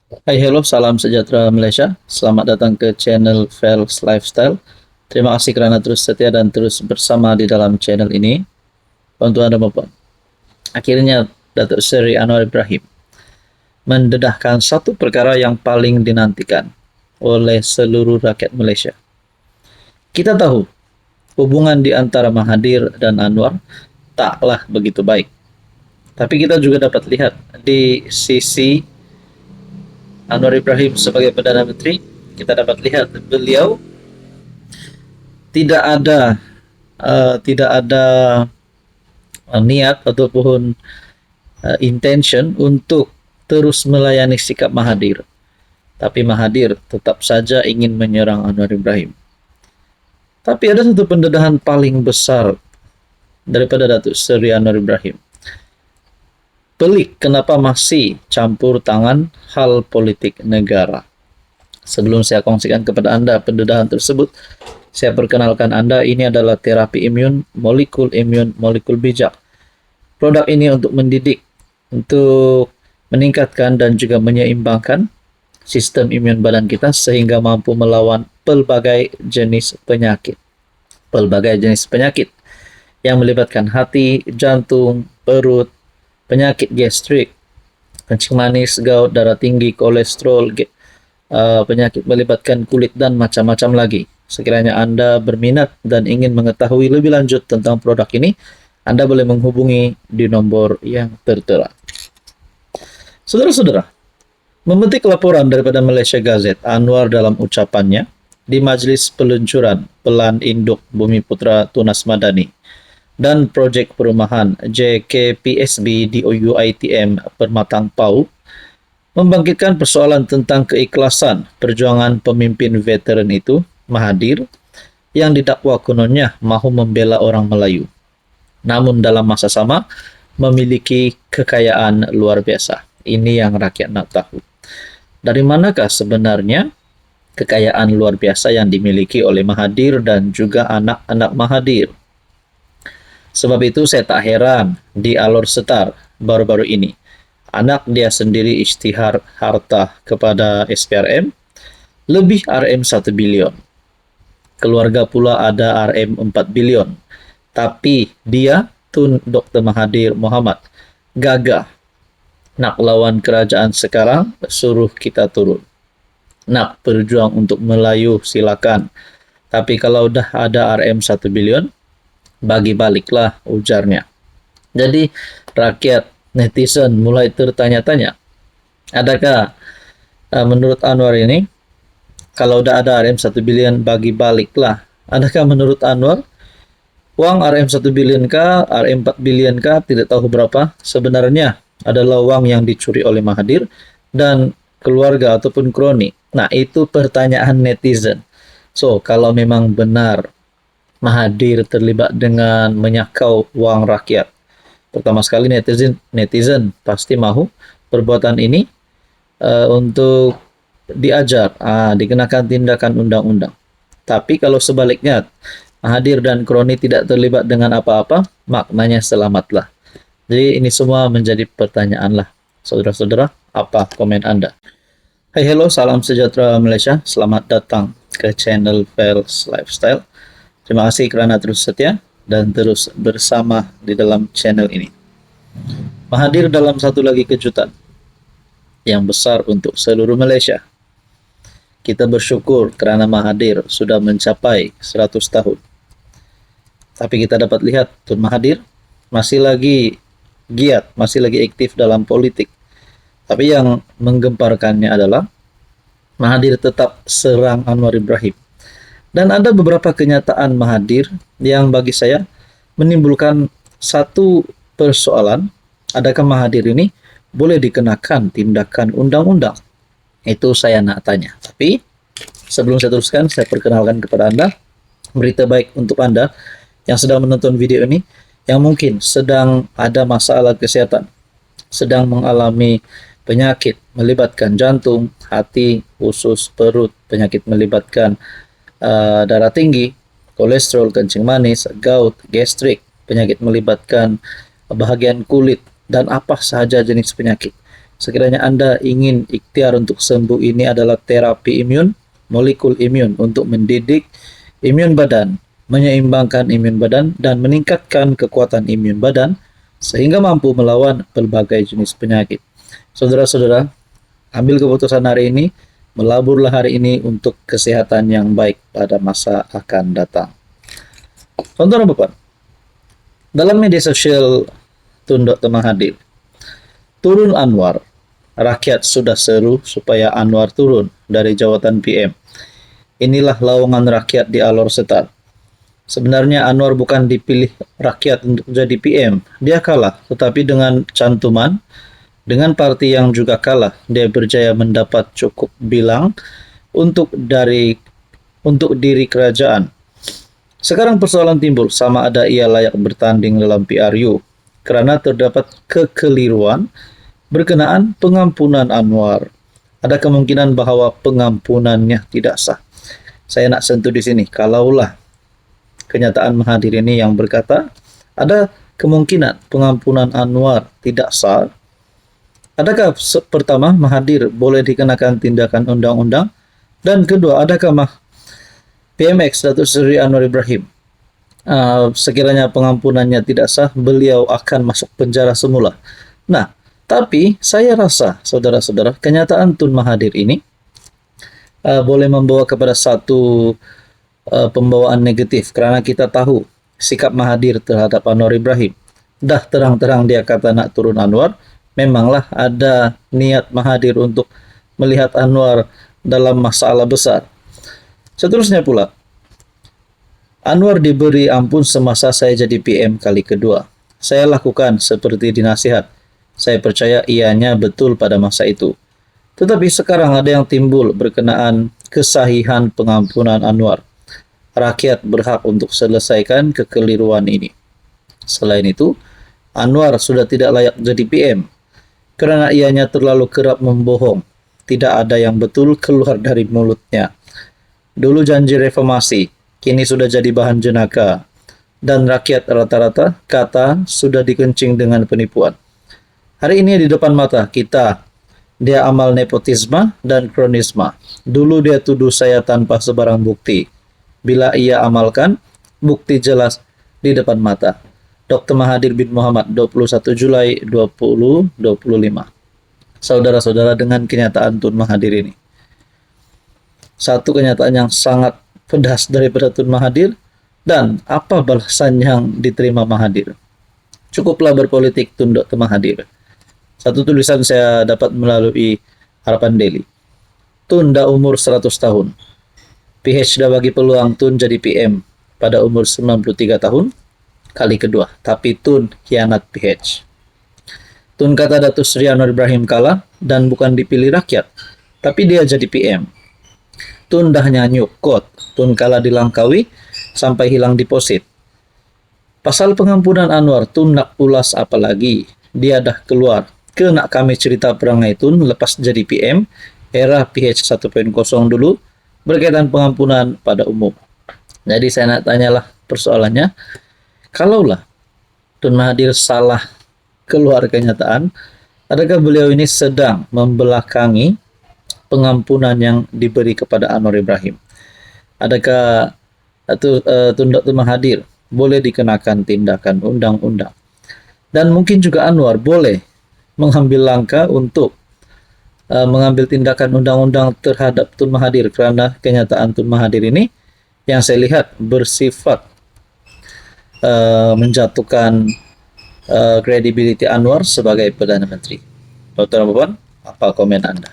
Hai, hello, salam sejahtera Malaysia. Selamat datang ke channel Fels Lifestyle. Terima kasih kerana terus setia dan terus bersama di dalam channel ini. Tuan-tuan dan puan, akhirnya Datuk Seri Anwar Ibrahim mendedahkan satu perkara yang paling dinantikan oleh seluruh rakyat Malaysia. Kita tahu hubungan di antara Mahathir dan Anwar taklah begitu baik. Tapi kita juga dapat lihat di sisi Anwar Ibrahim sebagai Perdana Menteri, kita dapat lihat beliau tidak ada niat ataupun intention untuk terus melayani sikap Mahathir. Tapi Mahathir tetap saja ingin menyerang Anwar Ibrahim. Tapi ada satu pendedahan paling besar daripada Datuk Seri Anwar Ibrahim. Pelik kenapa masih campur tangan hal politik negara. Sebelum saya kongsikan kepada Anda pendedahan tersebut, saya perkenalkan Anda, ini adalah terapi imun, molekul bijak. Produk ini untuk mendidik, untuk meningkatkan dan juga menyeimbangkan sistem imun badan kita sehingga mampu melawan pelbagai jenis penyakit. Pelbagai jenis penyakit yang melibatkan hati, jantung, perut, penyakit gastrik, kencing manis, gout, darah tinggi, kolesterol, penyakit melibatkan kulit dan macam-macam lagi. Sekiranya Anda berminat dan ingin mengetahui lebih lanjut tentang produk ini, Anda boleh menghubungi di nomor yang tertera. Saudara-saudara, memetik laporan daripada Malaysia Gazette, Anwar dalam ucapannya di Majlis Peluncuran Pelan Induk Bumi Putra Tunas Madani dan Projek Perumahan JKPSB di UiTM Permatang Pau membangkitkan persoalan tentang keikhlasan perjuangan pemimpin veteran itu, Mahathir, yang didakwa kononnya mahu membela orang Melayu. Namun dalam masa sama, memiliki kekayaan luar biasa. Ini yang rakyat nak tahu. Dari manakah sebenarnya kekayaan luar biasa yang dimiliki oleh Mahathir dan juga anak-anak Mahathir? Sebab itu saya tak heran di Alor Setar baru-baru ini, anak dia sendiri isytihar harta kepada SPRM lebih RM1 bilion. Keluarga pula ada RM4 bilion. Tapi dia, Tun Dr. Mahathir Mohamad, gagah. Nak lawan kerajaan sekarang, suruh kita turun. Nak berjuang untuk Melayu, silakan. Tapi kalau dah ada RM1 bilion, bagi baliklah, ujarnya. Jadi rakyat netizen mulai tertanya-tanya, adakah menurut Anwar ini, kalau dah ada RM1 bilion bagi baliklah, adakah menurut Anwar uang RM1 bilion kah, RM4 bilion kah, tidak tahu berapa, sebenarnya adalah uang yang dicuri oleh Mahathir dan keluarga ataupun kroni? Nah, itu pertanyaan netizen. So, kalau memang benar Mahathir terlibat dengan menyakau uang rakyat, pertama sekali netizen pasti mahu perbuatan ini untuk diajar, dikenakan tindakan undang-undang. Tapi kalau sebaliknya, Mahathir dan kroni tidak terlibat dengan apa-apa, maknanya selamatlah. Jadi ini semua menjadi pertanyaan lah. Saudara-saudara, apa komen Anda? Hai, hello, salam sejahtera Malaysia. Selamat datang ke channel Fels Lifestyle. Terima kasih kerana terus setia dan terus bersama di dalam channel ini. Mahathir dalam satu lagi kejutan yang besar untuk seluruh Malaysia. Kita bersyukur kerana Mahathir sudah mencapai 100 tahun. Tapi kita dapat lihat Tun Mahathir masih lagi giat, masih lagi aktif dalam politik. Tapi yang menggemparkannya adalah Mahathir tetap serang Anwar Ibrahim. Dan ada beberapa kenyataan Mahathir yang bagi saya menimbulkan satu persoalan, adakah Mahathir ini boleh dikenakan tindakan undang-undang? Itu saya nak tanya. Tapi sebelum saya teruskan, saya perkenalkan kepada Anda berita baik untuk Anda yang sedang menonton video ini, yang mungkin sedang ada masalah kesehatan, sedang mengalami penyakit melibatkan jantung, hati, usus, perut, penyakit melibatkan darah tinggi, kolesterol, kencing manis, gout, gastrik, penyakit melibatkan bahagian kulit, dan apa sahaja jenis penyakit. Sekiranya Anda ingin ikhtiar untuk sembuh, ini adalah terapi imun, molekul imun untuk mendidik imun badan, menyeimbangkan imun badan, dan meningkatkan kekuatan imun badan sehingga mampu melawan berbagai jenis penyakit. Saudara-saudara, ambil keputusan hari ini, melaburlah hari ini untuk kesehatan yang baik pada masa akan datang. Tonton Bapak, dalam media sosial Tun Dr. Mahathir, turun Anwar. Rakyat sudah seru supaya Anwar turun dari jawatan PM. Inilah lawongan rakyat di Alor Setar. Sebenarnya Anwar bukan dipilih rakyat untuk jadi PM. Dia kalah, tetapi dengan cantuman, dengan parti yang juga kalah, dia berjaya mendapat cukup bilang untuk diri kerajaan. Sekarang persoalan timbul, sama ada ia layak bertanding dalam PRU, karena terdapat kekeliruan berkenaan pengampunan Anwar. Ada kemungkinan bahwa pengampunannya tidak sah. Saya nak sentuh di sini. Kalaulah kenyataan Mahathir ini yang berkata ada kemungkinan pengampunan Anwar tidak sah, adakah pertama Mahathir boleh dikenakan tindakan undang-undang, dan kedua, adakah PMX Datuk Seri Anwar Ibrahim sekiranya pengampunannya tidak sah, beliau akan masuk penjara semula. Nah, tapi saya rasa, saudara-saudara, kenyataan Tun Mahathir ini boleh membawa kepada satu pembawaan negatif, karena kita tahu sikap Mahathir terhadap Anwar Ibrahim. Dah terang-terang dia kata nak turun Anwar, memanglah ada niat Mahathir untuk melihat Anwar dalam masalah besar. Seterusnya pula, Anwar diberi ampun semasa saya jadi PM kali kedua. Saya lakukan seperti dinasihat. Saya percaya ianya betul pada masa itu. Tetapi sekarang ada yang timbul berkenaan kesahihan pengampunan Anwar. Rakyat berhak untuk selesaikan kekeliruan ini. Selain itu, Anwar sudah tidak layak jadi PM karena ianya terlalu kerap membohong. Tidak ada yang betul keluar dari mulutnya. Dulu janji reformasi, kini sudah jadi bahan jenaka. Dan rakyat rata-rata kata sudah dikencing dengan penipuan. Hari ini di depan mata kita, dia amal nepotisme dan kronisme. Dulu dia tuduh saya tanpa sebarang bukti. Bila ia amalkan, bukti jelas di depan mata. Dr. Mahathir bin Mohamad, 21 Julai 2025. Saudara-saudara, dengan kenyataan Tun Mahathir ini, satu kenyataan yang sangat pedas daripada Tun Mahathir, dan apa balasan yang diterima Mahathir. Cukuplah berpolitik Tun Dr. Mahathir. Satu tulisan saya dapat melalui Harapan Daily. Tun dah umur 100 tahun. PH dah bagi peluang Tun jadi PM pada umur 93 tahun kali kedua. Tapi Tun hianat PH. Tun kata Datuk Seri Anwar Ibrahim kalah dan bukan dipilih rakyat, tapi dia jadi PM. Tun dah nyanyuk kot. Tun kalah di Langkawi sampai hilang deposit. Pasal pengampunan Anwar, Tun nak ulas apa lagi? Dia dah keluar. Ke nak kami cerita perangai Tun lepas jadi PM era PH 1.0 dulu berkaitan pengampunan pada umum. Jadi saya nak tanyalah persoalannya, kalaulah Tun Mahathir salah keluar kenyataan, adakah beliau ini sedang membelakangi pengampunan yang diberi kepada Anwar Ibrahim? Adakah Tun Dr. Mahathir boleh dikenakan tindakan undang-undang? Dan mungkin juga Anwar boleh mengambil langkah untuk mengambil tindakan undang-undang terhadap Tun Mahathir, karena kenyataan Tun Mahathir ini yang saya lihat bersifat menjatuhkan kredibiliti Anwar sebagai Perdana Menteri. Dr. Bapak, apa komen Anda?